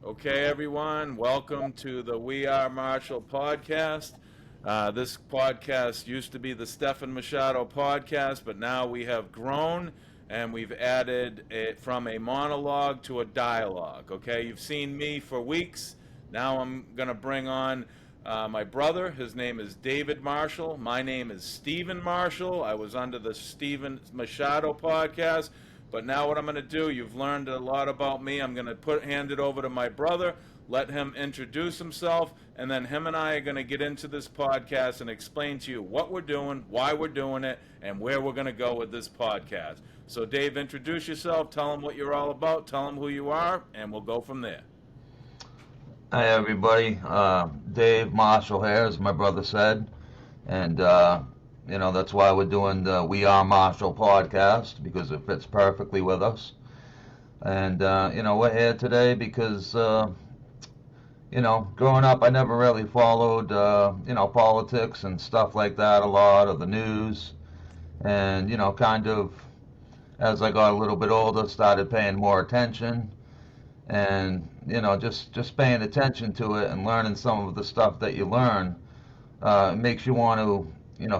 Okay, everyone, welcome to the We Are Marshall podcast. This podcast used to be the Stefan Machado podcast, but now we have grown and we've added it from a monologue to a dialogue. Okay, you've seen me for weeks. Now I'm going to bring on my brother. His name is David Marshall. My name is Stephen Marshall. I was under the Stephen Machado podcast. But now what I'm going to do, you've learned a lot about me. I'm going to hand it over to my brother, let him introduce himself, and then him and I are going to get into this podcast and explain to you what we're doing, why we're doing it, and where we're going to go with this podcast. So Dave, introduce yourself, tell them what you're all about, tell them who you are, and we'll go from there. Hi everybody, Dave Marshall here, as my brother said, and that's why we're doing the We Are Marshall podcast because it fits perfectly with us. And we're here today because growing up I never really followed politics and stuff like that a lot, or the news, and kind of as I got a little bit older started paying more attention and just paying attention to it and learning some of the stuff that you learn makes you want to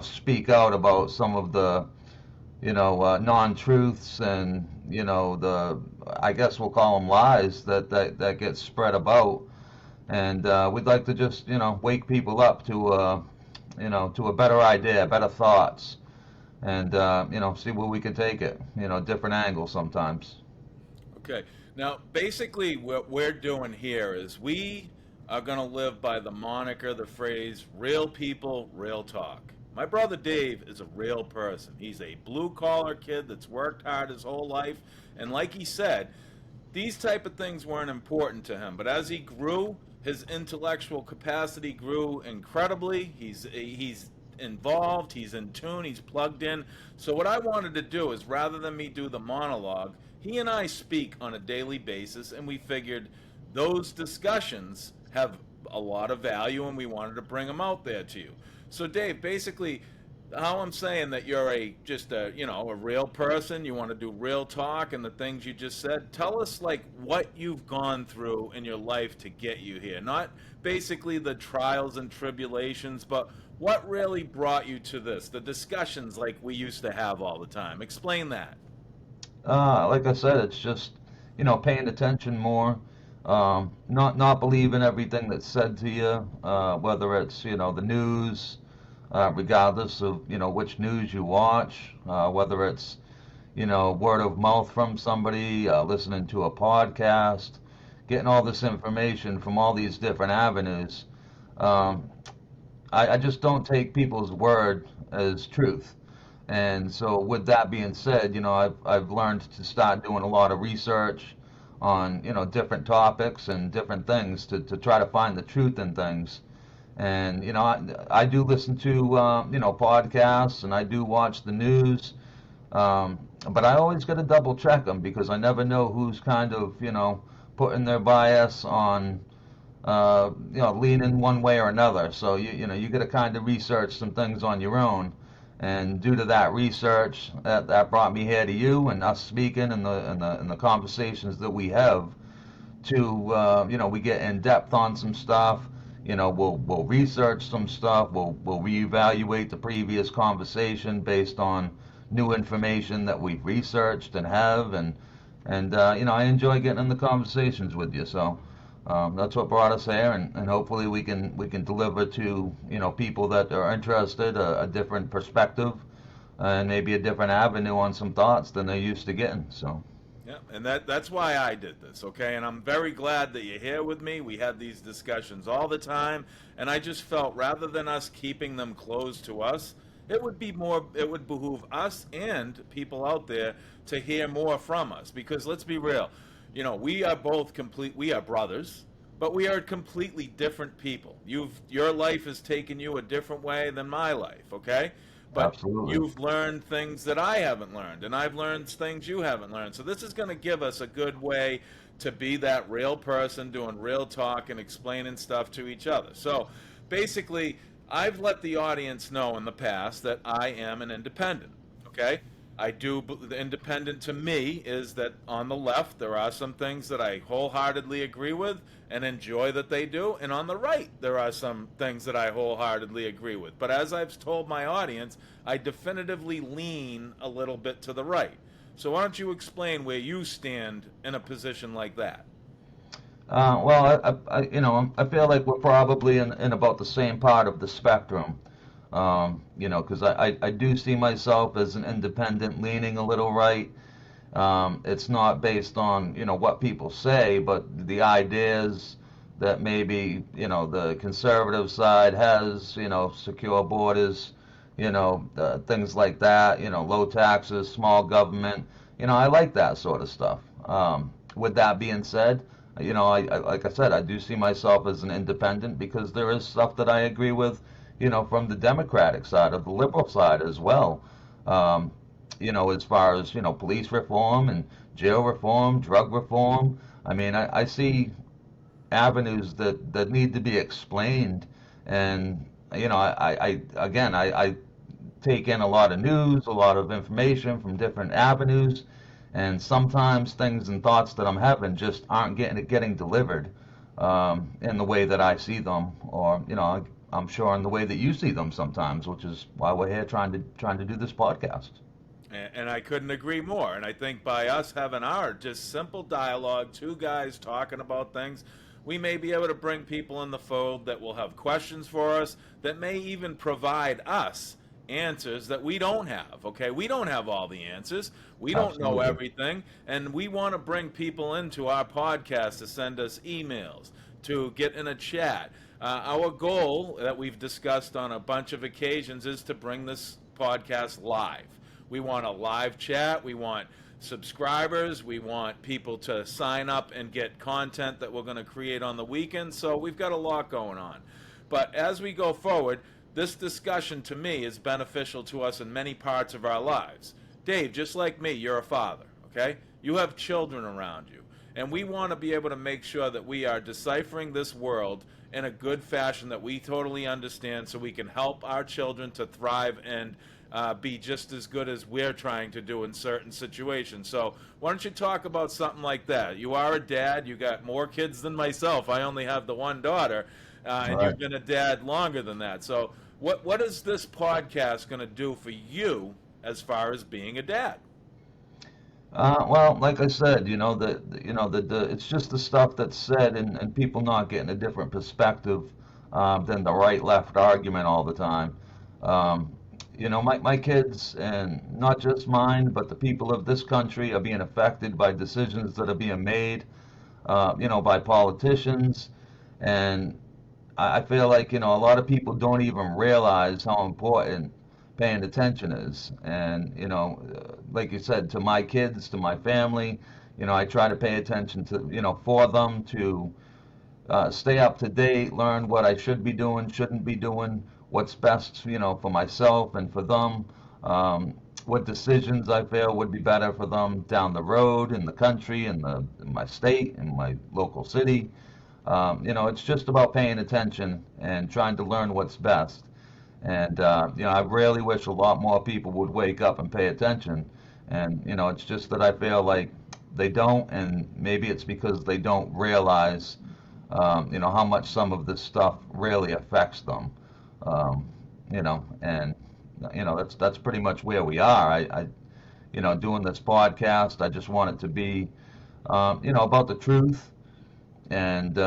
speak out about some of the non-truths and the, I guess we'll call them lies that get spread about. And we'd like to just wake people up to a better idea, better thoughts, and see where we can take it, different angles sometimes. Okay. Now, basically, what we're doing here is we are going to live by the moniker, the phrase, real people, real talk. My brother Dave is a real person. He's a blue-collar kid that's worked hard his whole life. And like he said, these type of things weren't important to him. But as he grew, his intellectual capacity grew incredibly. He's involved, he's in tune, he's plugged in. So what I wanted to do is, rather than me do the monologue, he and I speak on a daily basis, and we figured those discussions have a lot of value, and we wanted to bring them out there to you. So, Dave, basically, how I'm saying that you're a real person, you want to do real talk, and the things you just said. Tell us like what you've gone through in your life to get you here. Not basically the trials and tribulations, but what really brought you to this? The discussions like we used to have all the time. Explain that. Like I said, it's just paying attention more, not believing everything that's said to you, whether it's the news, regardless of which news you watch, whether it's word of mouth from somebody, listening to a podcast, getting all this information from all these different avenues. Um, I just don't take people's word as truth. And so, with that being said, I've learned to start doing a lot of research on different topics and different things to try to find the truth in things. And I do listen to podcasts and I do watch the news, but I always got to double check them because I never know who's kind of putting their bias on leaning one way or another. So you got to kind of research some things on your own. And due to that research, that brought me here to you and us speaking and the conversations that we have to we get in depth on some stuff. We'll research some stuff. We'll reevaluate the previous conversation based on new information that we've researched and have, and I enjoy getting in the conversations with you. So that's what brought us here, and hopefully we can deliver to people that are interested a different perspective and maybe a different avenue on some thoughts than they're used to getting. So. Yeah, and that's why I did this, okay? And I'm very glad that you're here with me. We had these discussions all the time, and I just felt rather than us keeping them closed to us, it would behoove us and people out there to hear more from us because let's be real. We are we are brothers, but we are completely different people. Your life has taken you a different way than my life, okay? But Absolutely. you've learned things that I haven't learned, and I've learned things you haven't learned. So this is going to give us a good way to be that real person doing real talk and explaining stuff to each other. So basically, I've let the audience know in the past that I am an independent, okay? The independent to me is that on the left, there are some things that I wholeheartedly agree with and enjoy that they do. And on the right, there are some things that I wholeheartedly agree with. But as I've told my audience, I definitively lean a little bit to the right. So why don't you explain where you stand in a position like that? Well, I feel like we're probably in about the same part of the spectrum. Because I do see myself as an independent, leaning a little right. It's not based on, what people say, but the ideas that maybe, the conservative side has, secure borders, things like that, low taxes, small government. I like that sort of stuff. With that being said, like I said, I do see myself as an independent because there is stuff that I agree with, from the Democratic side, of the liberal side as well. Um, as far as, police reform and jail reform, drug reform. I mean, I see avenues that need to be explained. And, I take in a lot of news, a lot of information from different avenues. And sometimes things and thoughts that I'm having just aren't getting delivered in the way that I see them, or I'm sure in the way that you see them sometimes, which is why we're here trying to do this podcast. And I couldn't agree more. And I think by us having our just simple dialogue, two guys talking about things, we may be able to bring people in the fold that will have questions for us, that may even provide us answers that we don't have. Okay, we don't have all the answers, we don't know Absolutely. everything, and we want to bring people into our podcast to send us emails, to get in a chat. Our goal that we've discussed on a bunch of occasions is to bring this podcast live. We want a live chat. We want subscribers. We want people to sign up and get content that we're going to create on the weekend. So we've got a lot going on. But as we go forward, this discussion to me is beneficial to us in many parts of our lives. Dave, just like me, you're a father, okay? You have children around you. And we want to be able to make sure that we are deciphering this world in a good fashion that we totally understand, so we can help our children to thrive and be just as good as we're trying to do in certain situations. So why don't you talk about something like that? You are a dad. You got more kids than myself. I only have the one daughter, and Right. you've been a dad longer than that. So what is this podcast going to do for you as far as being a dad? Well, like I said, it's just the stuff that's said, and people not getting a different perspective than the right-left argument all the time. Um, my kids, and not just mine, but the people of this country, are being affected by decisions that are being made, by politicians. And I feel like, a lot of people don't even realize how important paying attention is. And, like you said, to my kids, to my family, I try to pay attention to, for them, to stay up to date, learn what I should be doing, shouldn't be doing, what's best, for myself and for them, what decisions I feel would be better for them down the road, in the country, in my state, in my local city. It's just about paying attention and trying to learn what's best. And, I really wish a lot more people would wake up and pay attention. And, it's just that I feel like they don't, and maybe it's because they don't realize, how much some of this stuff really affects them. Um, and, that's pretty much where we are. Doing this podcast, I just want it to be, about the truth, and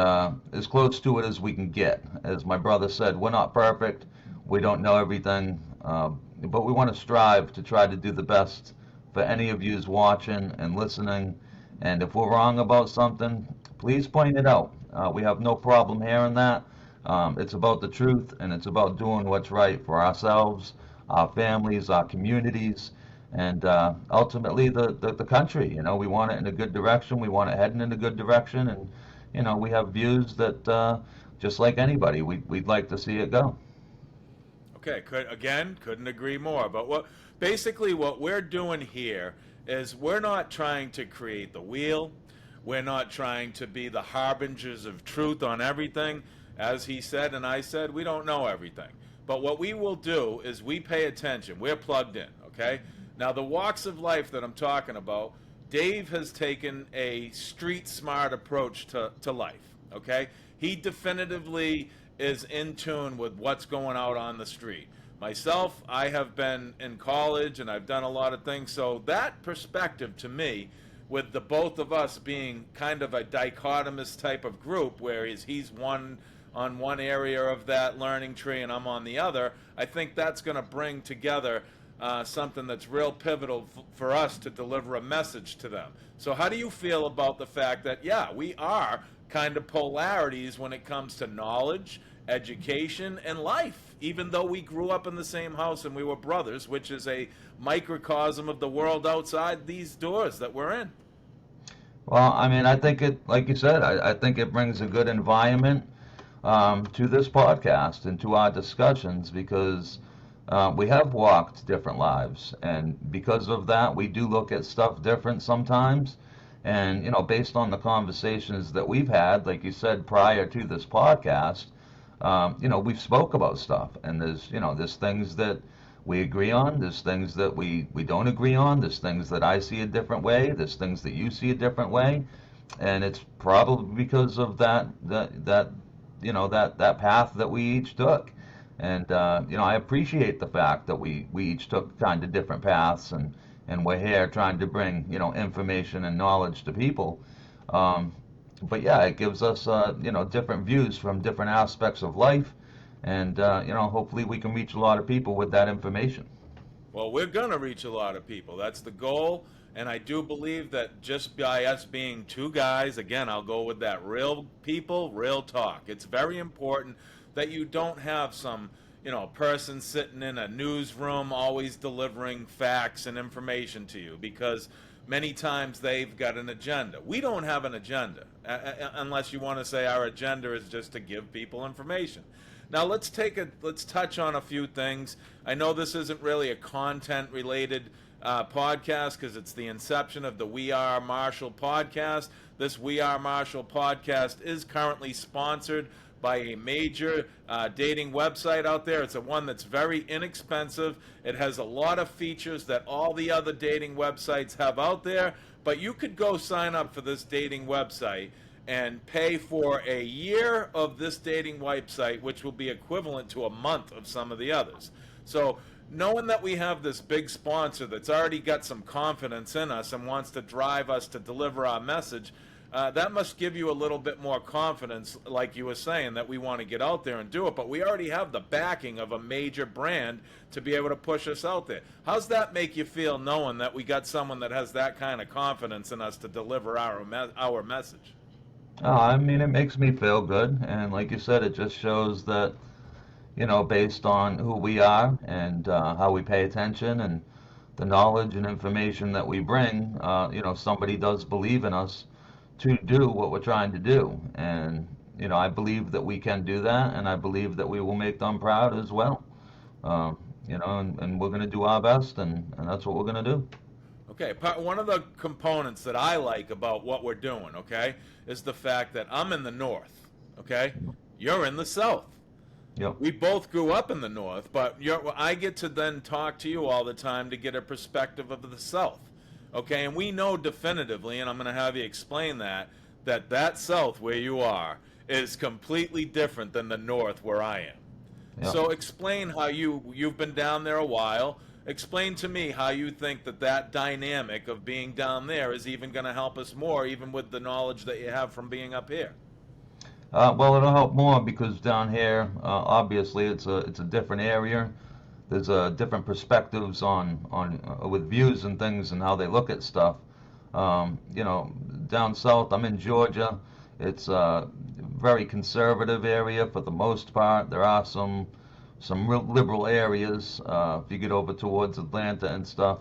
as close to it as we can get. As my brother said, we're not perfect. We don't know everything, but we want to strive to try to do the best for any of yous watching and listening. And if we're wrong about something, please point it out. We have no problem hearing that. It's about the truth, and it's about doing what's right for ourselves, our families, our communities, and ultimately the country. We want it in a good direction. We want it heading in a good direction, and we have views that, just like anybody, we'd like to see it go. Okay, couldn't agree more. But what we're doing here is we're not trying to create the wheel. We're not trying to be the harbingers of truth on everything. As he said and I said, we don't know everything. But what we will do is we pay attention. We're plugged in, okay? Now, the walks of life that I'm talking about, Dave has taken a street smart approach to life, okay? He definitively is in tune with what's going out on the street. Myself, I have been in college and I've done a lot of things, so that perspective to me, with the both of us being kind of a dichotomous type of group, where he's one on one area of that learning tree and I'm on the other, I think that's going to bring together something that's real pivotal for us to deliver a message to them. So how do you feel about the fact that, yeah, we are kind of polarities when it comes to knowledge, education, and life, even though we grew up in the same house and we were brothers, which is a microcosm of the world outside these doors that we're in? Well, I mean, I think it, like you said, I think it brings a good environment to this podcast and to our discussions because we have walked different lives. And because of that, we do look at stuff different sometimes. And, based on the conversations that we've had, like you said, prior to this podcast, we've spoke about stuff. And there's things that we agree on. There's things that we don't agree on. There's things that I see a different way. There's things that you see a different way. And it's probably because of that path that we each took. And, I appreciate the fact that we each took kind of different paths and we're here trying to bring, information and knowledge to people. But yeah, it gives us, different views from different aspects of life. And, hopefully we can reach a lot of people with that information. Well, we're going to reach a lot of people. That's the goal. And I do believe that just by us being two guys, again, I'll go with that, real people, real talk. It's very important that you don't have some, person sitting in a newsroom always delivering facts and information to you, because many times they've got an agenda. We don't have an agenda, unless you want to say our agenda is just to give people information. Now let's touch on a few things. I know this isn't really a content-related podcast because it's the inception of the We Are Marshall podcast. This We Are Marshall podcast is currently sponsored by a major dating website out there. It's a one that's very inexpensive. It has a lot of features that all the other dating websites have out there, but you could go sign up for this dating website and pay for a year of this dating website, which will be equivalent to a month of some of the others. So knowing that we have this big sponsor that's already got some confidence in us and wants to drive us to deliver our message, that must give you a little bit more confidence, like you were saying, that we want to get out there and do it. But we already have the backing of a major brand to be able to push us out there. How's that make you feel, knowing that we got someone that has that kind of confidence in us to deliver our message? I mean, it makes me feel good. And like you said, it just shows that, based on who we are and how we pay attention and the knowledge and information that we bring, somebody does believe in us to do what we're trying to do. And, I believe that we can do that, and I believe that we will make them proud as well. And we're going to do our best, and that's what we're going to do. Okay, one of the components that I like about what we're doing, okay, is the fact that I'm in the north, okay? You're in the south. Yep. We both grew up in the north, but I get to then talk to you all the time to get a perspective of the south, okay? And we know definitively, and I'm going to have you explain that south where you are is completely different than the north where I am. Yep. So explain how you've been down there a while. Explain to me how you think that dynamic of being down there is even going to help us more, even with the knowledge that you have from being up here. Well, it'll help more because down here, obviously, it's a different area. There's different perspectives on with views and things and how they look at stuff. Down south, I'm in Georgia. It's a very conservative area for the most part. There are some real liberal areas if you get over towards Atlanta and stuff.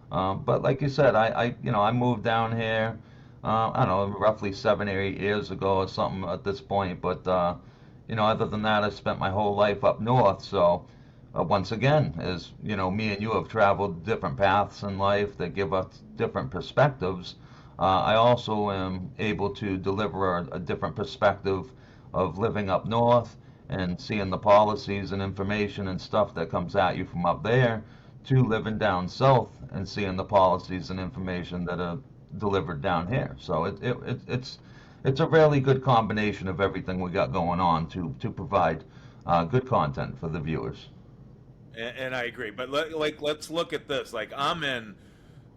But like you said, I moved down here, I don't know, roughly 7 or 8 years ago or something at this point. But, other than that, I spent my whole life up north. So once again, as, me and you have traveled different paths in life that give us different perspectives, I also am able to deliver a different perspective of living up north and seeing the policies and information and stuff that comes at you from up there to living down south and seeing the policies and information that are delivered down here. So it's a really good combination of everything we got going on to provide good content for the viewers. And I agree. But let's look at this. Like, I'm in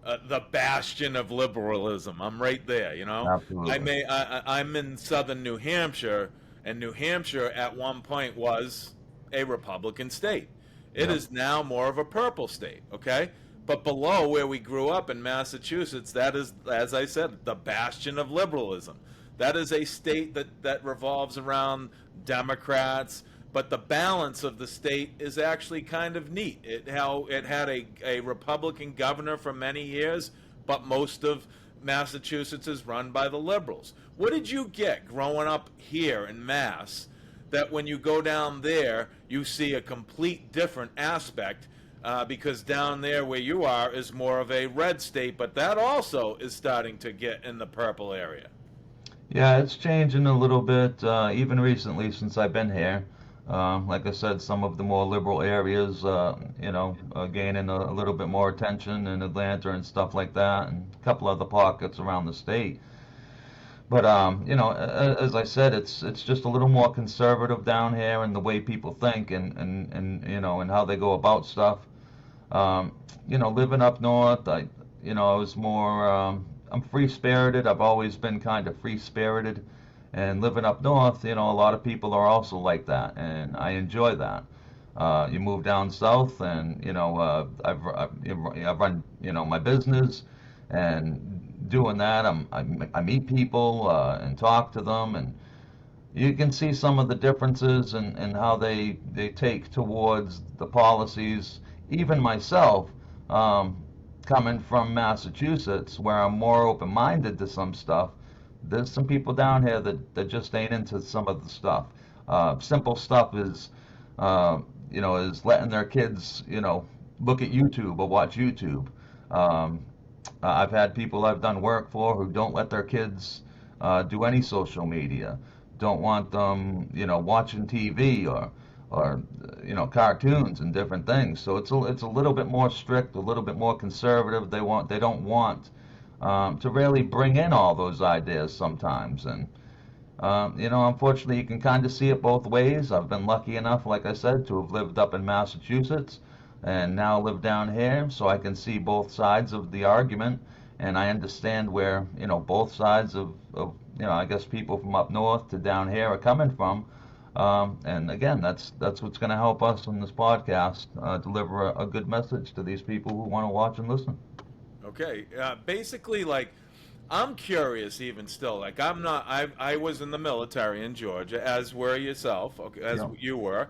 the bastion of liberalism. I'm right there. You know, Absolutely. I'm in southern New Hampshire, and New Hampshire at one point was a Republican state. It Yep. is now more of a purple state. Okay. But below where we grew up in Massachusetts, that is, as I said, the bastion of liberalism. That is a state that revolves around Democrats, but the balance of the state is actually kind of neat. It had a Republican governor for many years, but most of Massachusetts is run by the liberals. What did you get growing up here in Mass that when you go down there, you see a complete different aspect? Because down there where you are is more of a red state, but that also is starting to get in the purple area. Yeah, it's changing a little bit, even recently since I've been here. Like I said, some of the more liberal areas, gaining a little bit more attention in Atlanta and stuff like that, and a couple other pockets around the state. But as I said, it's just a little more conservative down here in the way people think and how they go about stuff. Living up north, I was more, I'm free-spirited. I've always been kind of free-spirited. And living up north, a lot of people are also like that, and I enjoy that. You move down south, and I've run my business, and doing that, I meet people and talk to them, and you can see some of the differences in how they take towards the policies. Even myself, coming from Massachusetts, where I'm more open-minded to some stuff, there's some people down here that just ain't into some of the stuff. Simple stuff is letting their kids, look at YouTube or watch YouTube. I've had people I've done work for who don't let their kids do any social media, don't want them, watching TV or cartoons and different things. So it's a little bit more strict, a little bit more conservative. They don't want to really bring in all those ideas sometimes. And unfortunately, you can kind of see it both ways. I've been lucky enough, like I said, to have lived up in Massachusetts and now live down here, so I can see both sides of the argument, and I understand where both sides of I guess people from up north to down here are coming from. And again, that's what's going to help us on this podcast deliver a good message to these people who want to watch and listen. Okay, basically, like, I'm curious even still. Like, I'm not. I was in the military in Georgia, as were yourself, okay, as Yeah. you were,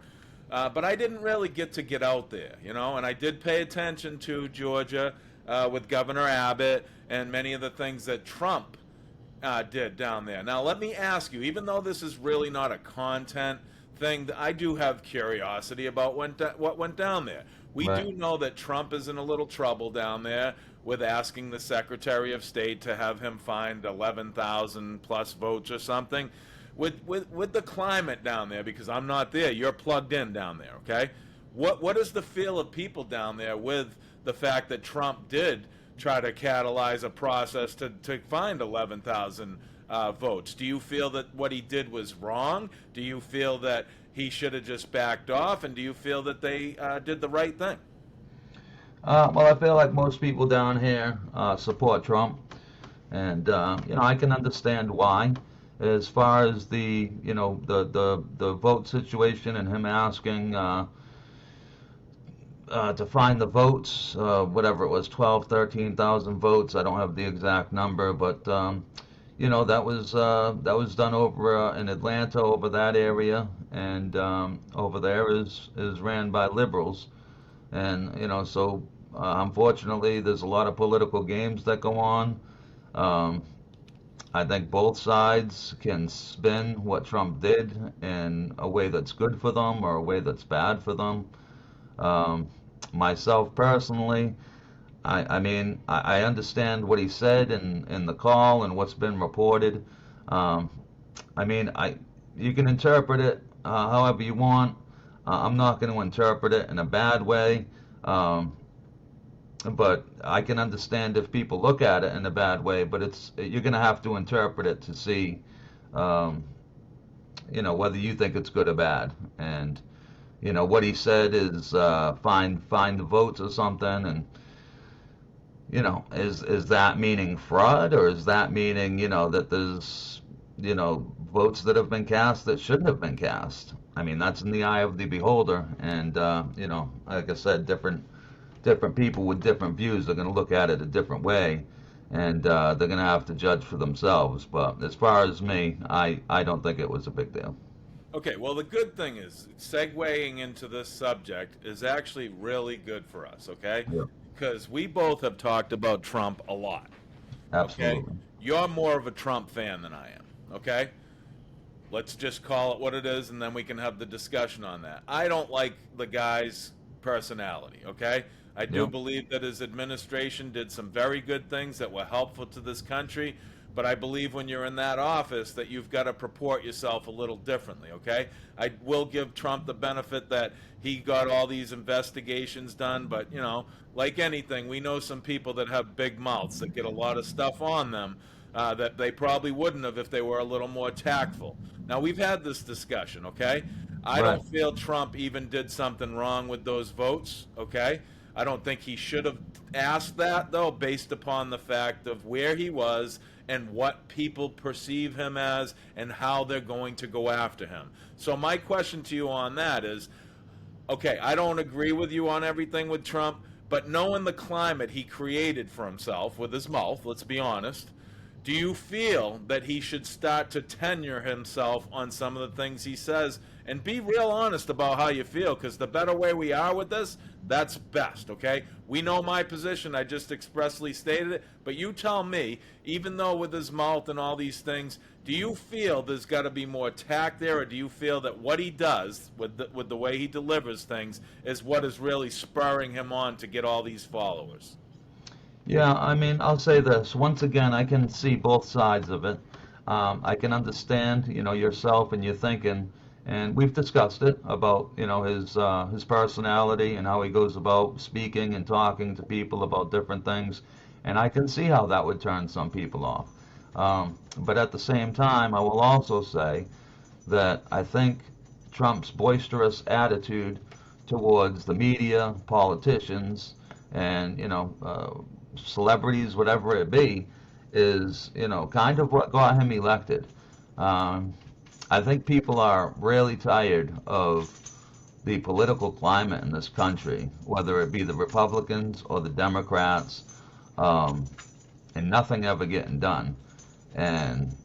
but I didn't really get out there, And I did pay attention to Georgia with Governor Abbott and many of the things that Trump did down there. Now, let me ask you, even though this is really not a content thing, I do have curiosity about what went down there. We Right. do know that Trump is in a little trouble down there with asking the Secretary of State to have him find 11,000 plus votes or something. With the climate down there, because I'm not there, you're plugged in down there, okay? What is the feel of people down there with the fact that Trump did try to catalyze a process to find 11,000 votes? Do you feel that what he did was wrong? Do you feel that he should have just backed off? And do you feel that they did the right thing? Well, I feel like most people down here support Trump, and I can understand why. As far as the vote situation and him asking to find the votes, whatever it was, 12, 13,000 votes. I don't have the exact number, but that was done over in Atlanta, over that area, and over there is ran by liberals. And so unfortunately, there's a lot of political games that go on. I think both sides can spin what Trump did in a way that's good for them or a way that's bad for them. Myself personally, I understand what he said in the call and what's been reported. You can interpret it however you want. I'm not going to interpret it in a bad way. but I can understand if people look at it in a bad way, but you're going to have to interpret it to see, um, whether you think it's good or bad. And what he said is find the votes or something, and is that meaning fraud, or is that meaning that there's votes that have been cast that shouldn't have been cast? I mean, that's in the eye of the beholder, and like I said, different people with different views are going to look at it a different way, and they're going to have to judge for themselves. But as far as me, I don't think it was a big deal. Okay, well, the good thing is, segueing into this subject is actually really good for us, okay? Yeah, Because we both have talked about Trump a lot, okay? absolutely. You're more of a Trump fan than I am, okay? Let's just call it what it is, and then we can have the discussion on that. I don't like the guy's personality, okay? I do Yep. believe that his administration did some very good things that were helpful to this country, but I believe when you're in that office that you've got to purport yourself a little differently, okay? I will give Trump the benefit that he got all these investigations done, but, like anything, we know some people that have big mouths that get a lot of stuff on them that they probably wouldn't have if they were a little more tactful. Now, we've had this discussion, okay? I Right. don't feel Trump even did something wrong with those votes, okay? I don't think he should have asked that, though, based upon the fact of where he was and what people perceive him as and how they're going to go after him. So, my question to you on that is, okay, I don't agree with you on everything with Trump, but knowing the climate he created for himself with his mouth, let's be honest, do you feel that he should start to tenure himself on some of the things he says and be real honest about how you feel? Because the better way we are with this, that's best, okay? We know my position. I just expressly stated it. But you tell me, even though with his mouth and all these things, do you feel there's got to be more tact there, or do you feel that what he does with the way he delivers things is what is really spurring him on to get all these followers? Yeah, I mean, I'll say this. Once again, I can see both sides of it. I can understand, yourself and your thinking, and we've discussed it about, his personality and how he goes about speaking and talking to people about different things, and I can see how that would turn some people off. But at the same time, I will also say that I think Trump's boisterous attitude towards the media, politicians, and celebrities, whatever it be, is kind of what got him elected. Um, I think people are really tired of the political climate in this country, whether it be the Republicans or the Democrats, um, and nothing ever getting done, and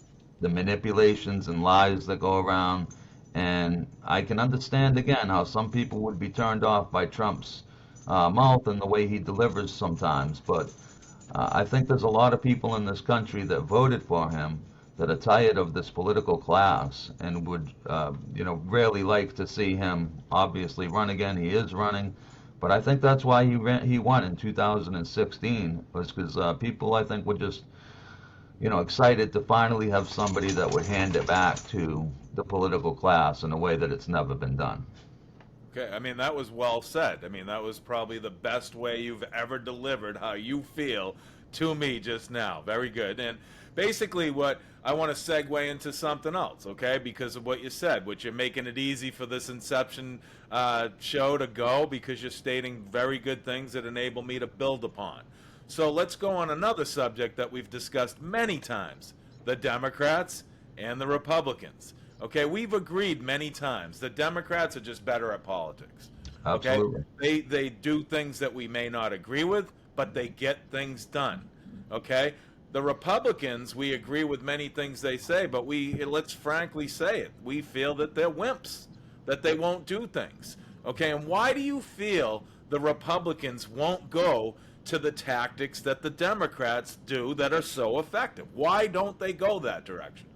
the manipulations and lies that go around. And I can understand again how some people would be turned off by Trump's mouth and the way he delivers sometimes. But I think there's a lot of people in this country that voted for him that are tired of this political class and would, really like to see him obviously run again. He is running, but I think that's why he won in 2016, was because people, I think, were just excited to finally have somebody that would hand it back to the political class in a way that it's never been done. Okay, I mean, that was well said. I mean, that was probably the best way you've ever delivered how you feel to me just now. Very good. And basically, what I want to segue into something else, okay, because of what you said, which you're making it easy for this Inception show to go because you're stating very good things that enable me to build upon. So let's go on another subject that we've discussed many times, the Democrats and the Republicans. Okay, we've agreed many times. The Democrats are just better at politics. Okay, Absolutely. they do things that we may not agree with, but they get things done. Okay, the Republicans, we agree with many things they say, but let's frankly say it. We feel that they're wimps, that they won't do things. Okay, and why do you feel the Republicans won't go to the tactics that the Democrats do that are so effective? Why don't they go that direction?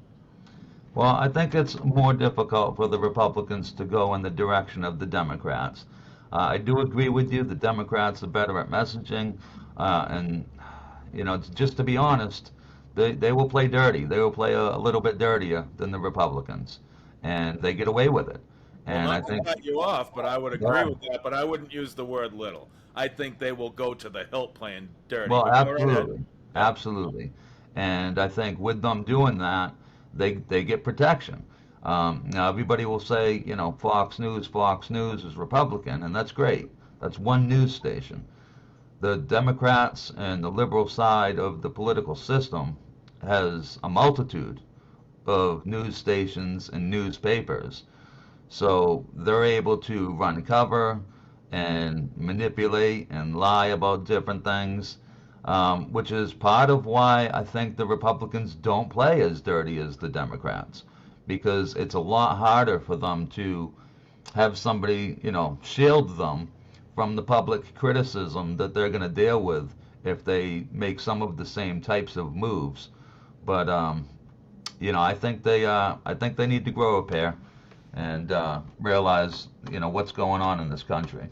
Well, I think it's more difficult for the Republicans to go in the direction of the Democrats. I do agree with you. The Democrats are better at messaging, and just to be honest, they will play dirty. They will play a little bit dirtier than the Republicans, and they get away with it. Well, And I not to think, cut you off, but I would agree yeah, with that, but I wouldn't use the word little. I think they will go to the hilt playing dirty. Well, But go right ahead. absolutely, Yeah. absolutely. And I think with them doing that, they get protection. Now everybody will say, Fox News is Republican, and that's great. That's one news station. The Democrats and the liberal side of the political system has a multitude of news stations and newspapers. So they're able to run cover and manipulate and lie about different things, which is part of why I think the Republicans don't play as dirty as the Democrats, because it's a lot harder for them to have somebody, shield them from the public criticism that they're going to deal with if they make some of the same types of moves. But I think they need to grow a pair and realize, what's going on in this country.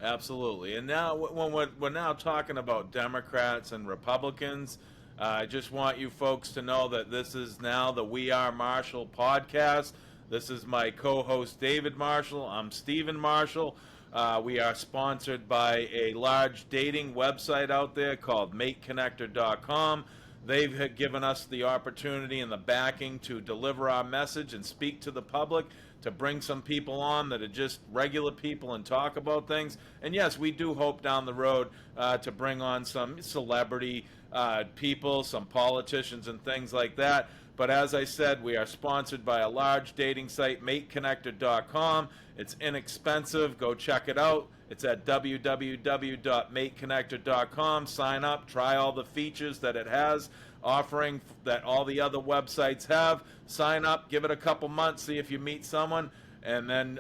Absolutely. And now, when we're now talking about Democrats and Republicans, I just want you folks to know that this is now the We Are Marshall podcast. This is my co-host David Marshall. I'm Stephen Marshall. We are sponsored by a large dating website out there called MateConnector.com. They've given us the opportunity and the backing to deliver our message and speak to the public, to bring some people on that are just regular people and talk about things. And yes, we do hope down the road to bring on some celebrity people, some politicians and things like that. But as I said, we are sponsored by a large dating site, MateConnector.com. It's inexpensive. Go check it out. It's at www.mateconnector.com. Sign up, try all the features that it has, offering that all the other websites have. Sign up, give it a couple months, see if you meet someone, and then,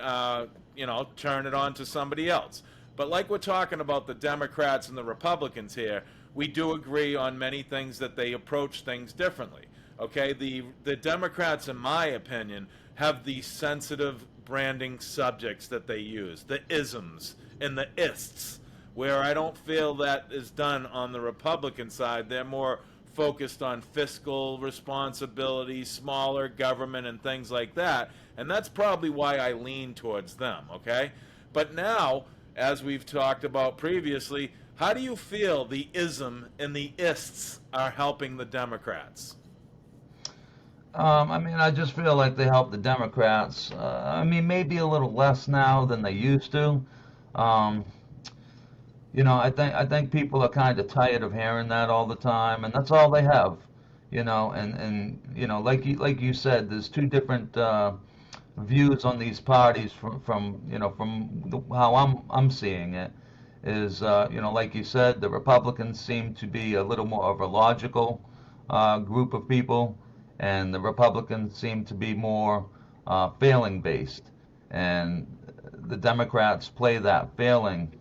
turn it on to somebody else. But like we're talking about the Democrats and the Republicans here, we do agree on many things that they approach things differently. Okay, the Democrats, in my opinion, have these sensitive branding subjects that they use, the isms and the ists, where I don't feel that is done on the Republican side. They're more focused on fiscal responsibility, smaller government, and things like that. And that's probably why I lean towards them, okay? But now, as we've talked about previously, how do you feel the ism and the ists are helping the Democrats? I just feel like they help the Democrats. Maybe a little less now than they used to. Um, I think people are kind of tired of hearing that all the time, and that's all they have. Like you said, there's two different views on these parties from how I'm seeing it. Is like you said, the Republicans seem to be a little more of a logical group of people, and the Republicans seem to be more failing based, and the Democrats play that failing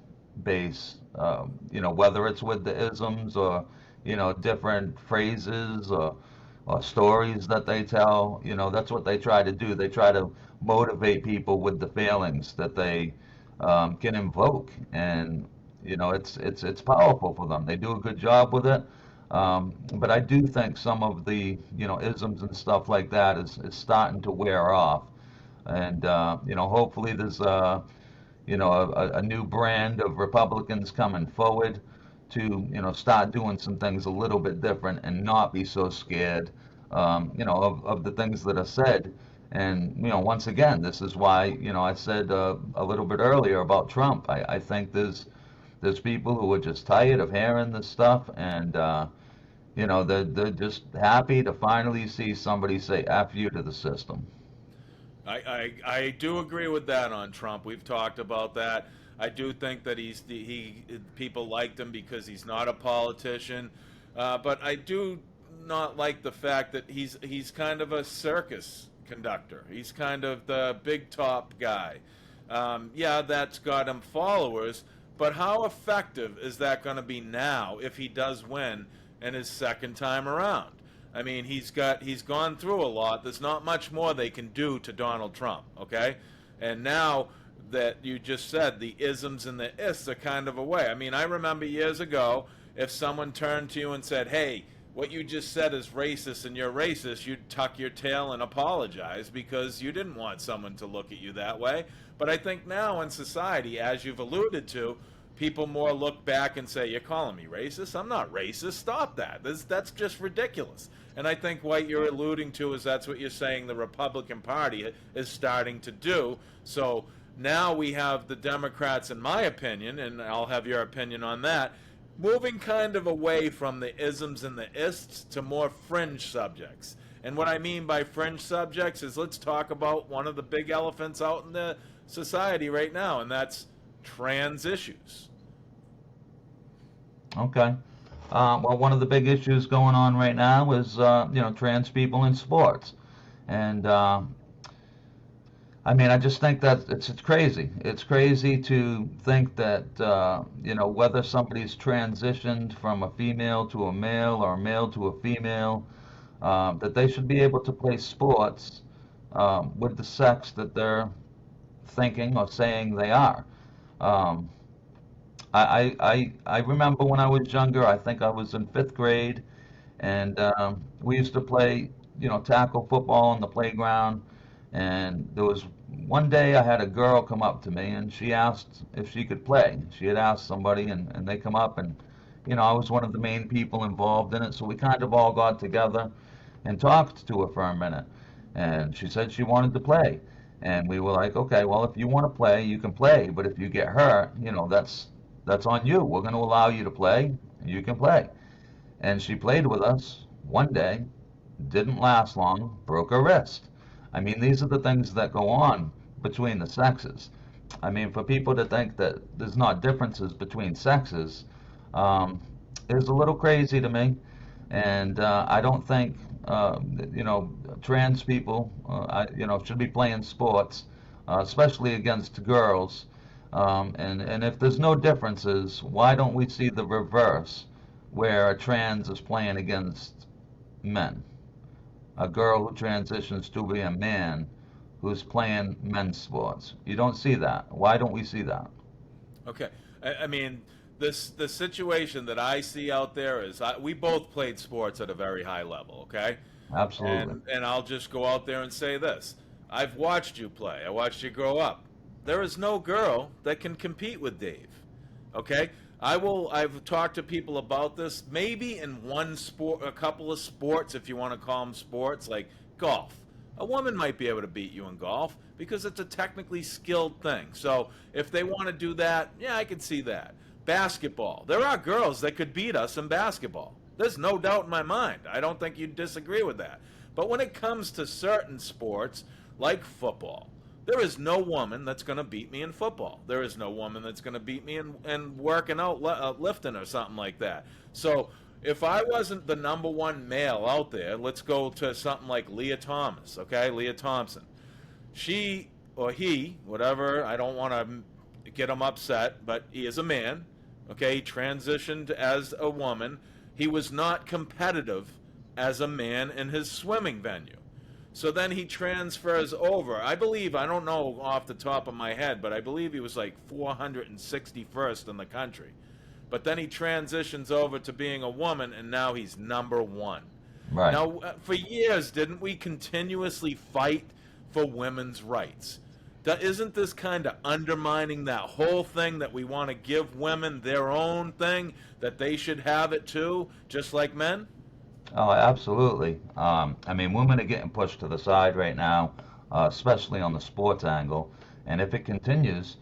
base. Whether it's with the isms or different phrases or stories that they tell. That's what they try to do. They try to motivate people with the failings that they can invoke, and it's powerful for them. They do a good job with it. But I do think some of the isms and stuff like that is starting to wear off, and hopefully there's a new brand of Republicans coming forward to start doing some things a little bit different and not be so scared of the things that are said. And once again, this is why I said a little bit earlier about Trump. I think there's people who are just tired of hearing this stuff, and they're just happy to finally see somebody say "F you" to the system. I do agree with that on Trump. We've talked about that. I do think that people liked him because he's not a politician, but I do not like the fact that he's kind of a circus conductor. He's kind of the big top guy. Yeah, that's got him followers, but how effective is that going to be now if he does win in his second time around? I mean, he's gone through a lot. There's not much more they can do to Donald Trump, okay? And now that you just said the isms and the ists are kind of away. I mean, I remember years ago, if someone turned to you and said, "Hey, what you just said is racist and you're racist," you'd tuck your tail and apologize because you didn't want someone to look at you that way. But I think now in society, as you've alluded to, people more look back and say, "You're calling me racist? I'm not racist. Stop that. That's just ridiculous." And I think what you're alluding to is that's what you're saying the Republican Party is starting to do. So now we have the Democrats, in my opinion, and I'll have your opinion on that, moving kind of away from the isms and the ists to more fringe subjects. And what I mean by fringe subjects is, let's talk about one of the big elephants out in the society right now, and that's trans issues. Okay. Well, one of the big issues going on right now is, trans people in sports. And, I mean, I just think that it's crazy. It's crazy to think that, whether somebody's transitioned from a female to a male or a male to a female, that they should be able to play sports with the sex that they're thinking or saying they are. Um, I remember when I was younger, I think I was in fifth grade, and we used to play, tackle football on the playground. And there was one day I had a girl come up to me and she asked if she could play. She had asked somebody, and they come up, and I was one of the main people involved in it. So we kind of all got together and talked to her for a minute. And she said she wanted to play. And we were like, okay, well, if you want to play, you can play. But if you get hurt, that's on you. We're going to allow you to play. You can play. And she played with us one day, didn't last long, broke her wrist. I mean, these are the things that go on between the sexes. I mean, for people to think that there's not differences between sexes is a little crazy to me. And I don't think, trans people, should be playing sports, especially against girls. And if there's no differences, why don't we see the reverse, where a trans is playing against men? A girl who transitions to be a man who's playing men's sports. You don't see that. Why don't we see that? Okay, I mean, the situation that I see out there is we both played sports at a very high level. Okay, Absolutely. and I'll just go out there and say this: I've watched you play. I watched you grow up. There is no girl that can compete with Dave. Okay, I've talked to people about this. Maybe in one sport, a couple of sports, if you want to call them sports, like golf. A woman might be able to beat you in golf because it's a technically skilled thing. So if they want to do that, yeah, I could see that. Basketball. There are girls that could beat us in basketball. There's no doubt in my mind. I don't think you'd disagree with that. But when it comes to certain sports, like football, there is no woman that's going to beat me in football. There is no woman that's going to beat me in working out, lifting or something like that. So if I wasn't the number one male out there, let's go to something like Leah Thomas, okay? Leah Thompson. She or he, whatever, I don't want to get him upset, but he is a man, okay? He transitioned as a woman. He was not competitive as a man in his swimming venue. So then he transfers over. I believe, I don't know off the top of my head, but I believe he was like 461st in the country. But then he transitions over to being a woman, and now he's number one. Right. Now, for years, didn't we continuously fight for women's rights? Isn't this kind of undermining that whole thing that we want to give women their own thing, that they should have it too, just like men? Oh, absolutely. I mean, women are getting pushed to the side right now, especially on the sports angle. And if it continues,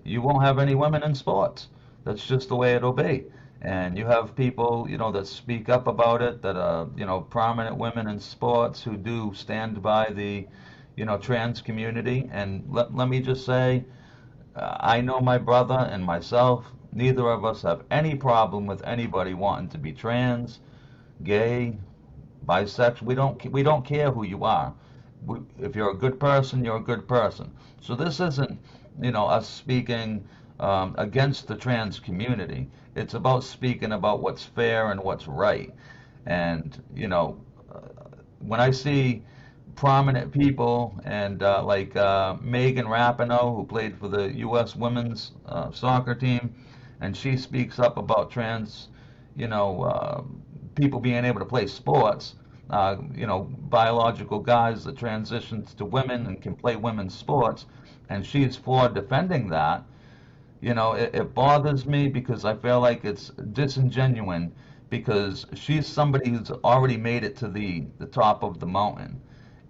you won't have any women in sports. That's just the way it'll be. And you have people, that speak up about it, that are, prominent women in sports who do stand by the, trans community. And let me just say, I know my brother and myself, neither of us have any problem with anybody wanting to be trans, gay, bisexual. We don't care who you are. If you're a good person, you're a good person. So this isn't, us speaking against the trans community. It's about speaking about what's fair and what's right. And when I see prominent people and like Megan Rapinoe, who played for the U.S. women's soccer team, and she speaks up about trans, people being able to play sports, biological guys that transitioned to women and can play women's sports, and she's for defending that. you know, it bothers me because I feel like it's disingenuous because she's somebody who's already made it to the top of the mountain.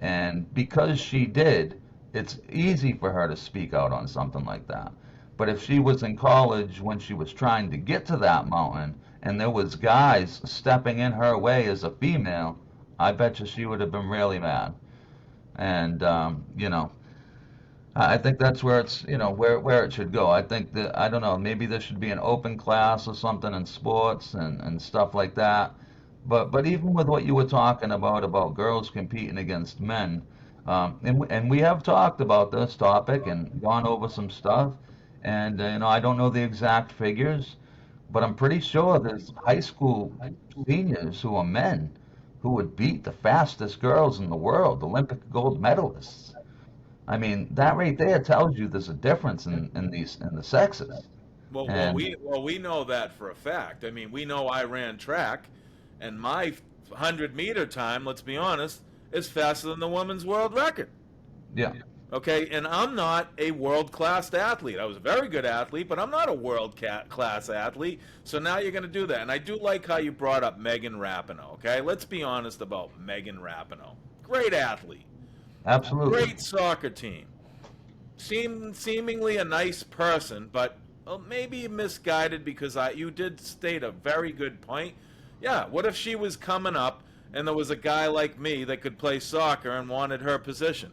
And because she did, it's easy for her to speak out on something like that. But if she was in college when she was trying to get to that mountain and there was guys stepping in her way as a female, I bet you she would have been really mad. And you know, I think that's where it's, you know, where it should go. I think that, I don't know, maybe there should be an open class or something in sports and stuff like that. But even with what you were talking about girls competing against men, and we have talked about this topic and gone over some stuff, and you know, I don't know the exact figures, but I'm pretty sure there's high school seniors who are men who would beat the fastest girls in the world, Olympic gold medalists. I mean, that right there tells you there's a difference in the sexes. And We know that for a fact. I mean, we know I ran track, and my 100-meter time, let's be honest, is faster than the women's world record. yeah, Okay, and I'm not a world class athlete. I was a very good athlete, but I'm not a world class athlete. So now you're going to do that. And I do like how you brought up Megan Rapinoe. Okay, let's be honest about Megan Rapinoe. Great athlete, absolutely. great soccer team, seemingly a nice person, but maybe misguided because you did state a very good point. Yeah, what if she was coming up and there was a guy like me that could play soccer and wanted her position?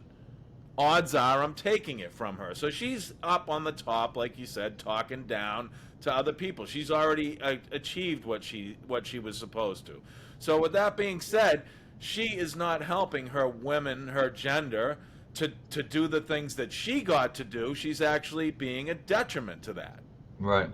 Odds are I'm taking it from her. So she's up on the top, like you said, talking down to other people. She's already achieved what she was supposed to. So with that being said, she is not helping her women, her gender, to do the things that she got to do. She's actually being a detriment to that. Right.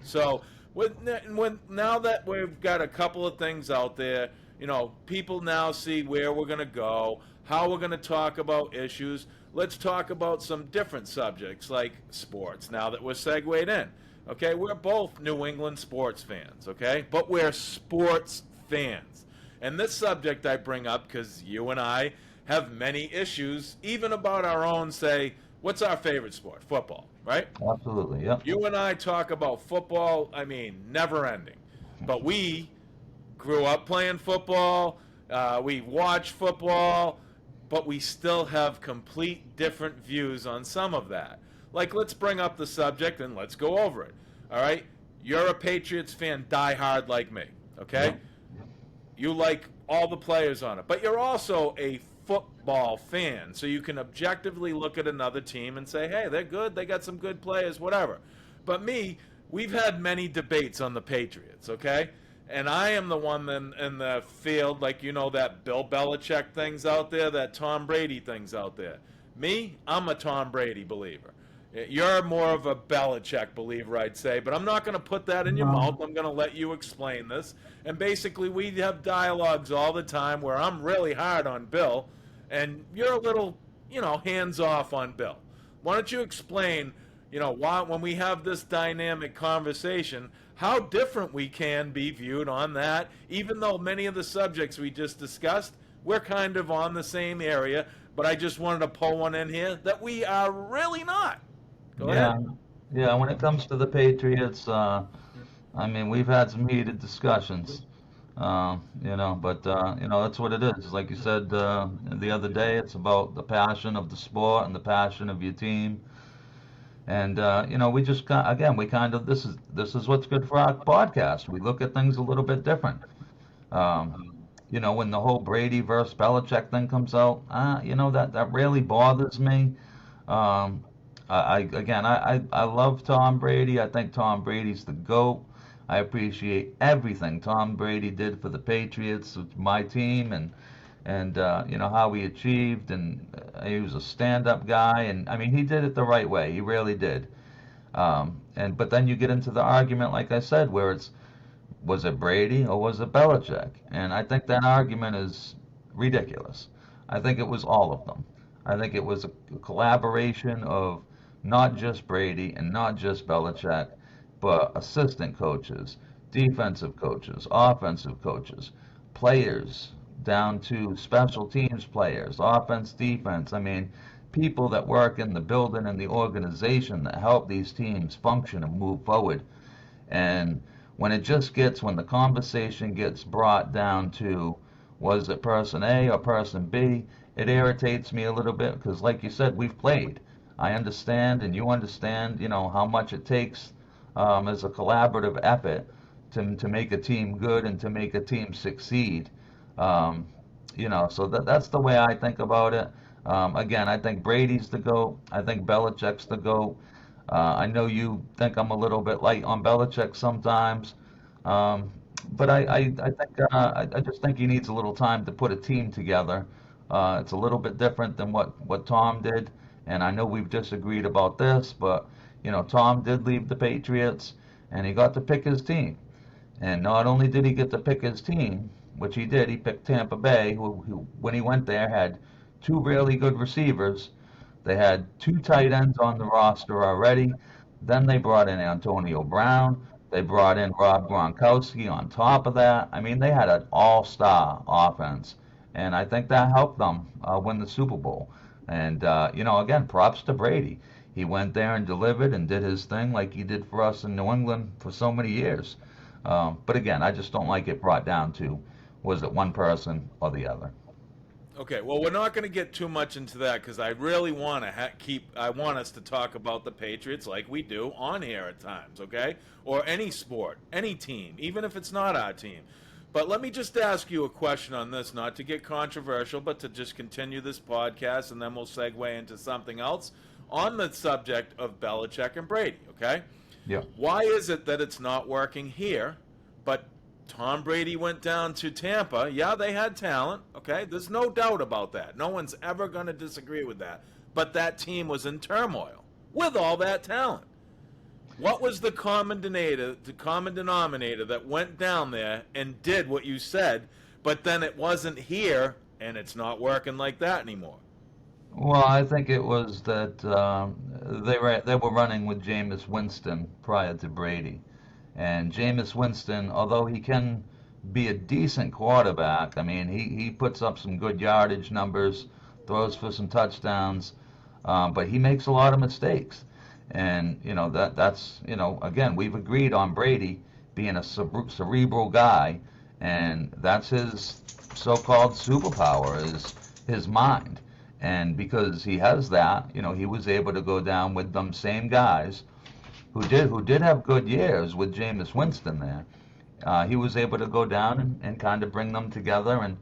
So when now that we've got a couple of things out there, you know, people now see where we're going to go, how we're going to talk about issues. Let's talk about some different subjects like sports now that we're segued in. Okay, we're both New England sports fans, okay? But we're sports fans. And this subject I bring up because you and I have many issues, even about our own, say, what's our favorite sport? Football, right? Absolutely. Yep. You and I talk about football, I mean, never ending. But we grew up playing football, we watch football, but we still have complete different views on some of that. Like, let's bring up the subject and let's go over it. All right? You're a Patriots fan, die hard like me, okay? Yep. You like all the players on it, but you're also a football fan, so you can objectively look at another team and say, hey, they're good, they got some good players, whatever. But me, we've had many debates on the Patriots, okay? And I am the one in the field, like, you know, that Bill Belichick thing's out there, that Tom Brady thing's out there. Me, I'm a Tom Brady believer. You're more of a Belichick believer, I'd say, but I'm not going to put that in your mouth. I'm going to let you explain this. And basically, we have dialogues all the time where I'm really hard on Bill, and you're a little, you know, hands-off on Bill. Why don't you explain, you know, why, when we have this dynamic conversation, how different we can be viewed on that, even though many of the subjects we just discussed, we're kind of on the same area, but I just wanted to pull one in here that we are really not. Go Yeah. ahead. Yeah. When it comes to the Patriots, I mean, we've had some heated discussions. You know, but you know, that's what it is. Like you said the other day, it's about the passion of the sport and the passion of your team. And you know, we just again, we kind of this is what's good for our podcast. We look at things a little bit different. You know, when the whole Brady versus Belichick thing comes out, you know, that really bothers me. Um, I love Tom Brady. I think Tom Brady's the GOAT. I appreciate everything Tom Brady did for the Patriots, my team, and you know how he achieved, and he was a stand-up guy, and I mean he did it the right way. He really did. And but then you get into the argument, like I said, where it's was it Brady or was it Belichick? And I think that argument is ridiculous. I think it was all of them. I think it was a collaboration of not just Brady and not just Belichick, but assistant coaches, defensive coaches, offensive coaches, players, down to special teams players, offense, defense. I mean, people that work in the building and the organization that help these teams function and move forward. And when the conversation gets brought down to, was it person A or person B, it irritates me a little bit because, like you said, we've played. I understand, and you understand, how much it takes as a collaborative effort to make a team good and to make a team succeed. Um, so that's the way I think about it. Again, I think Brady's the GOAT. I think Belichick's the GOAT. I know you think I'm a little bit light on Belichick sometimes, um, but I just think he needs a little time to put a team together. It's a little bit different than what Tom did, and I know we've disagreed about this, but Tom did leave the Patriots, and he got to pick his team. And not only did he get to pick his team, which he did, he picked Tampa Bay, who when he went there had two really good receivers. They had two tight ends on the roster already. Then they brought in Antonio Brown. They brought in Rob Gronkowski on top of that. I mean, they had an all-star offense, and I think that helped them win the Super Bowl. And again, props to Brady. He went there and delivered and did his thing like he did for us in New England for so many years. But again, I just don't like it brought down to, was it one person or the other? Okay, well, we're not going to get too much into that because I really want to I want us to talk about the Patriots like we do on here at times, okay? Or any sport, any team, even if it's not our team. But let me just ask you a question on this, not to get controversial, but to just continue this podcast, and then we'll segue into something else on the subject of Belichick and Brady, okay? Yeah. Why is it that it's not working here, but Tom Brady went down to Tampa? Yeah, they had talent, okay? There's no doubt about that. No one's ever going to disagree with that. But that team was in turmoil with all that talent. What was the common denominator that went down there and did what you said, but then it wasn't here and it's not working like that anymore? Well, I think it was that they were running with Jameis Winston prior to Brady, and Jameis Winston, although he can be a decent quarterback, I mean he puts up some good yardage numbers, throws for some touchdowns, but he makes a lot of mistakes, and that's again we've agreed on Brady being a cerebral guy, and that's his so-called superpower is his mind. And because he has that, he was able to go down with them same guys who did have good years with Jameis Winston there. He was able to go down and kind of bring them together and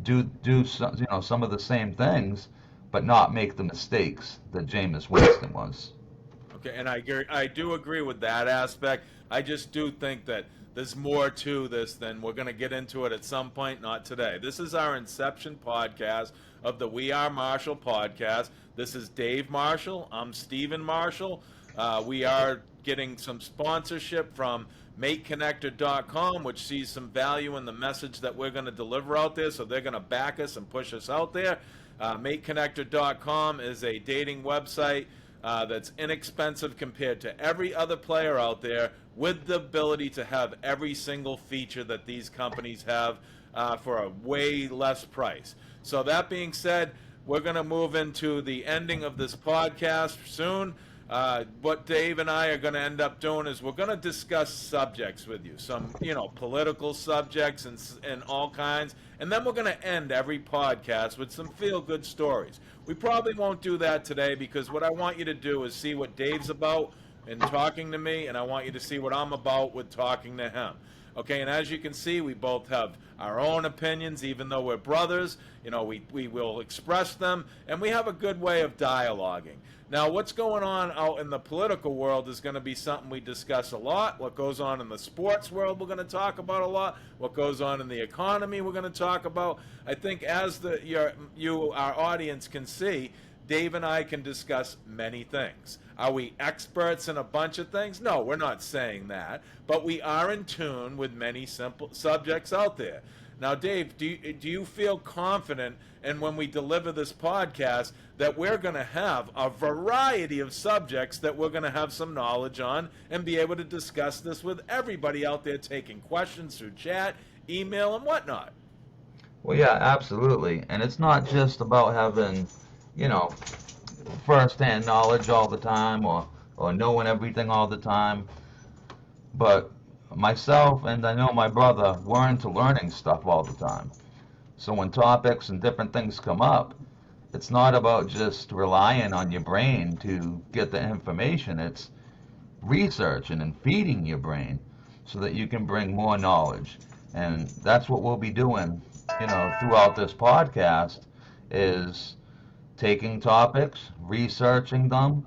do some of the same things, but not make the mistakes that Jameis Winston was. Okay, and I do agree with that aspect. I just do think that there's more to this than we're going to get into it at some point, not today. This is our Inception podcast of the We Are Marshall podcast. This is Dave Marshall. I'm Stephen Marshall. We are getting some sponsorship from MateConnector.com, which sees some value in the message that we're going to deliver out there, so they're going to back us and push us out there. MateConnector.com is a dating website that's inexpensive compared to every other player out there, with the ability to have every single feature that these companies have for a way less price. So that being said, we're going to move into the ending of this podcast soon. What Dave and I are going to end up doing is we're going to discuss subjects with you, some political subjects and all kinds, and then we're going to end every podcast with some feel-good stories. We probably won't do that today because what I want you to do is see what Dave's about in talking to me, and I want you to see what I'm about with talking to him. Okay, and as you can see, we both have our own opinions, even though we're brothers. We will express them, and we have a good way of dialoguing. Now, what's going on out in the political world is going to be something we discuss a lot. What goes on in the sports world, we're going to talk about a lot. What goes on in the economy, we're going to talk about. I think as our audience can see, Dave and I can discuss many things. Are we experts in a bunch of things? No, we're not saying that. But we are in tune with many simple subjects out there. Now, Dave, do you feel confident in when we deliver this podcast that we're going to have a variety of subjects that we're going to have some knowledge on and be able to discuss this with everybody out there taking questions through chat, email, and whatnot? Well, yeah, absolutely. And it's not just about having, first-hand knowledge all the time, or knowing everything all the time. But myself and I know my brother, we're into learning stuff all the time. So when topics and different things come up, it's not about just relying on your brain to get the information. It's researching and feeding your brain so that you can bring more knowledge. And that's what we'll be doing, throughout this podcast is taking topics, researching them,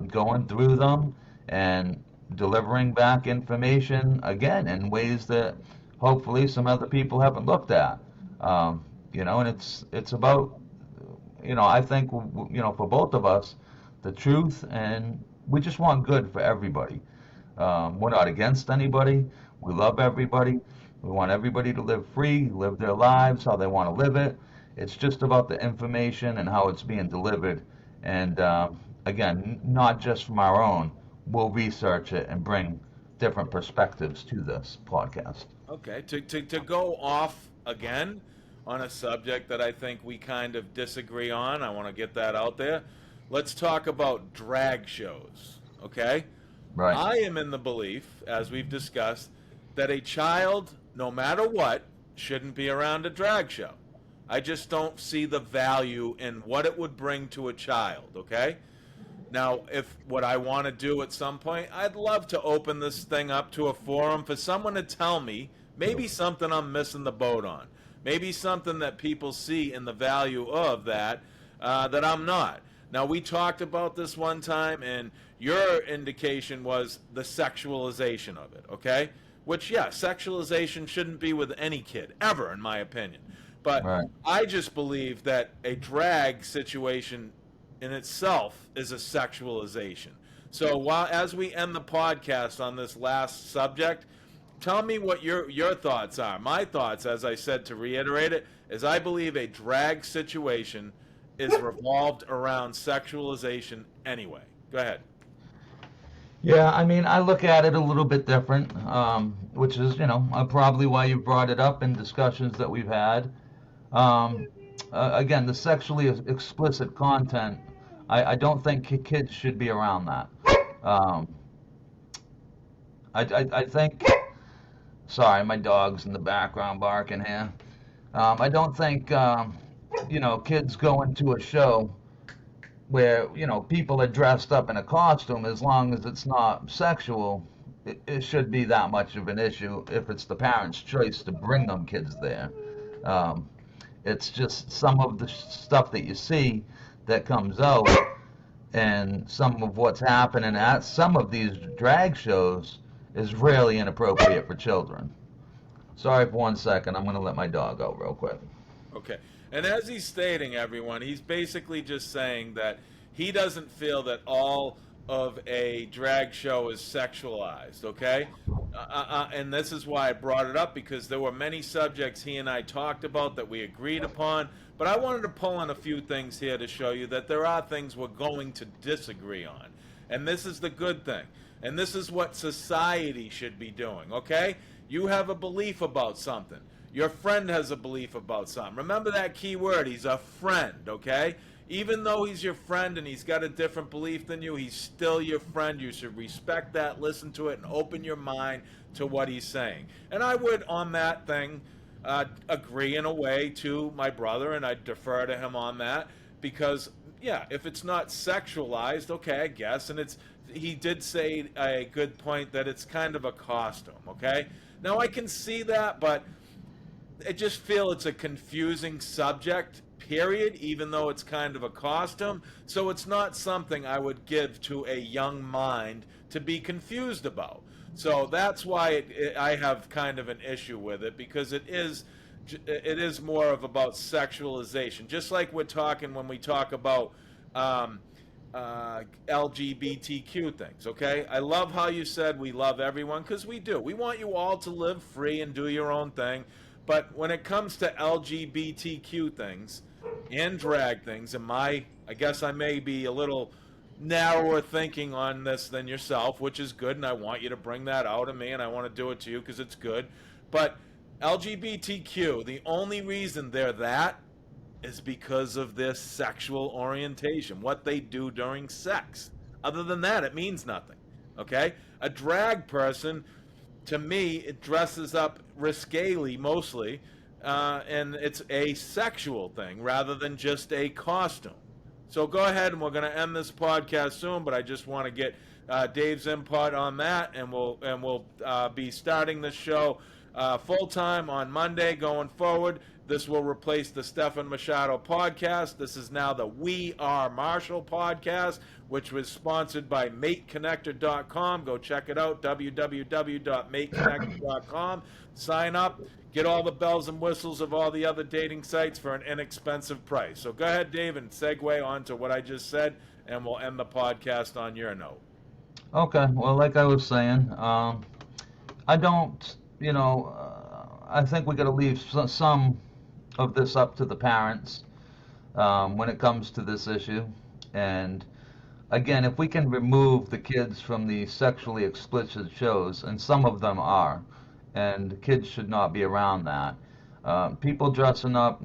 going through them, and delivering back information again in ways that hopefully some other people haven't looked at. And it's about, I think, for both of us, the truth, and we just want good for everybody. We're not against anybody. We love everybody. We want everybody to live free, live their lives how they want to live it. It's just about the information and how it's being delivered. And again, not just from our own. We'll research it and bring different perspectives to this podcast. Okay, to go off again on a subject that I think we kind of disagree on, I want to get that out there. Let's talk about drag shows, okay? Right. I am in the belief, as we've discussed, that a child, no matter what, shouldn't be around a drag show. I just don't see the value in what it would bring to a child, okay? Now, if what I want to do at some point, I'd love to open this thing up to a forum for someone to tell me maybe something I'm missing the boat on. Maybe something that people see in the value of that I'm not. Now, we talked about this one time, and your indication was the sexualization of it, okay? Which, yeah, sexualization shouldn't be with any kid, ever, in my opinion. But Right. I just believe that a drag situation in itself is a sexualization. So as we end the podcast on this last subject, tell me what your thoughts are. My thoughts, as I said, to reiterate it, is I believe a drag situation is revolved around sexualization anyway. Go ahead. Yeah, I mean, I look at it a little bit different, which is, probably why you brought it up in discussions that we've had. Again, the sexually explicit content, I don't think kids should be around that. Um, I think, sorry, my dog's in the background barking here. I don't think, kids going to a show where, people are dressed up in a costume, as long as it's not sexual, it should be that much of an issue if it's the parents' choice to bring them kids there. Um, it's just some of the stuff that you see that comes out, and some of what's happening at some of these drag shows is really inappropriate for children. Sorry for 1 second. I'm going to let my dog out real quick. Okay. And as he's stating, everyone, he's basically just saying that he doesn't feel that all of a drag show is sexualized, okay? And this is why I brought it up, because there were many subjects he and I talked about that we agreed upon, but I wanted to pull in a few things here to show you that there are things we're going to disagree on. And this is the good thing. And this is what society should be doing, okay? You have a belief about something. Your friend has a belief about something. Remember that key word, he's a friend, okay? Even though he's your friend and he's got a different belief than you, he's still your friend. You should respect that, listen to it, and open your mind to what he's saying. And I would, on that thing, agree in a way to my brother, and I'd defer to him on that, because, yeah, if it's not sexualized, okay, I guess, and he did say a good point that it's kind of a costume, okay? Now, I can see that, but I just feel it's a confusing subject, period, even though it's kind of a costume. So it's not something I would give to a young mind to be confused about. So that's why I have kind of an issue with it, because it is more of about sexualization. Just like we're talking when we talk about LGBTQ things, okay? I love how you said we love everyone, because we do. We want you all to live free and do your own thing. But when it comes to LGBTQ things and drag things, and I guess I may be a little narrower thinking on this than yourself, which is good, and I want you to bring that out of me, and I want to do it to you because it's good. But LGBTQ, the only reason they're that is because of their sexual orientation, what they do during sex. Other than that, it means nothing. Okay? A drag person, to me, it dresses up risquely mostly, and it's a sexual thing rather than just a costume. So go ahead, and we're going to end this podcast soon. But I just want to get Dave's input on that, and we'll be starting the show full time on Monday going forward. This will replace the Stefan Machado podcast. This is now the We Are Marshall podcast, which was sponsored by MateConnector.com. Go check it out, www.mateconnector.com. Sign up, get all the bells and whistles of all the other dating sites for an inexpensive price. So go ahead, Dave, and segue on to what I just said, and we'll end the podcast on your note. Okay, well, like I was saying, I don't, I think we got to leave some of this up to the parents when it comes to this issue. And again, if we can remove the kids from the sexually explicit shows, and some of them are, and kids should not be around that. People dressing up,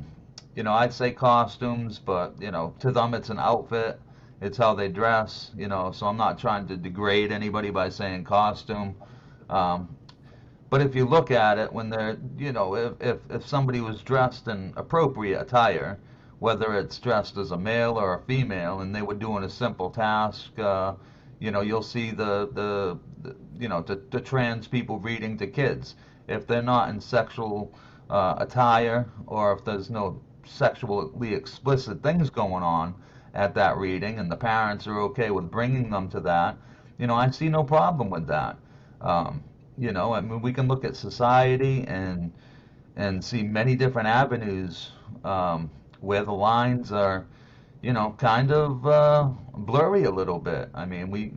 I'd say costumes, but, to them it's an outfit. It's how they dress, so I'm not trying to degrade anybody by saying costume. But if you look at it, when they're, if somebody was dressed in appropriate attire, whether it's dressed as a male or a female, and they were doing a simple task, you'll see the trans people reading to kids. If they're not in sexual attire, or if there's no sexually explicit things going on at that reading, and the parents are okay with bringing them to that, I see no problem with that. I mean, we can look at society and see many different avenues where the lines are, kind of blurry a little bit. I mean, me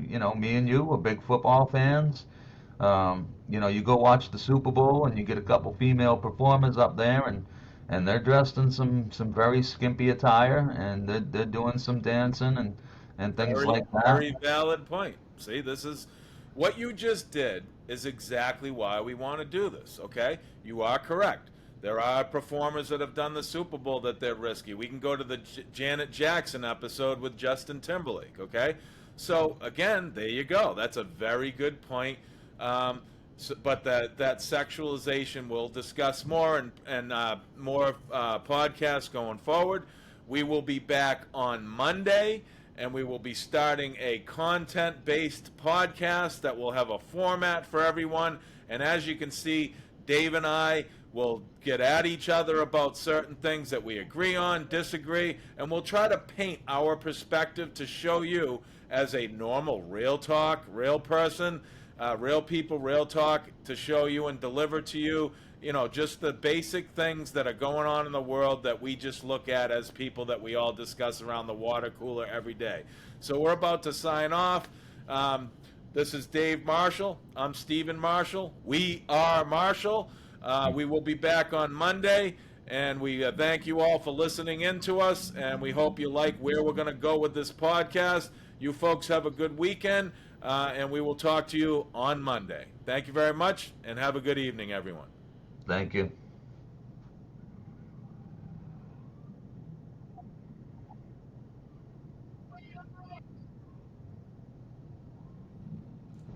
and you are big football fans. You go watch the Super Bowl and you get a couple female performers up there, and they're dressed in some very skimpy attire, and they're doing some dancing and things like that. Very valid point. See, this is what you just did is exactly why we want to do this, okay? You are correct. There are performers that have done the Super Bowl that they're risky. We can go to the Janet Jackson episode with Justin Timberlake, okay? So, again, there you go. That's a very good point. But that sexualization we'll discuss more and more podcasts going forward. We will be back on Monday, and we will be starting a content-based podcast that will have a format for everyone. And as you can see, Dave and I will get at each other about certain things that we agree on, disagree, and we'll try to paint our perspective to show you as a normal, real talk, real person, real people, real talk, to show you and deliver to you, just the basic things that are going on in the world that we just look at as people that we all discuss around the water cooler every day. So we're about to sign off. This is Dave Marshall. I'm Stephen Marshall. We are Marshall. We will be back on Monday, and we thank you all for listening in to us, and we hope you like where we're going to go with this podcast. You folks have a good weekend, and we will talk to you on Monday. Thank you very much, and have a good evening, everyone. Thank you.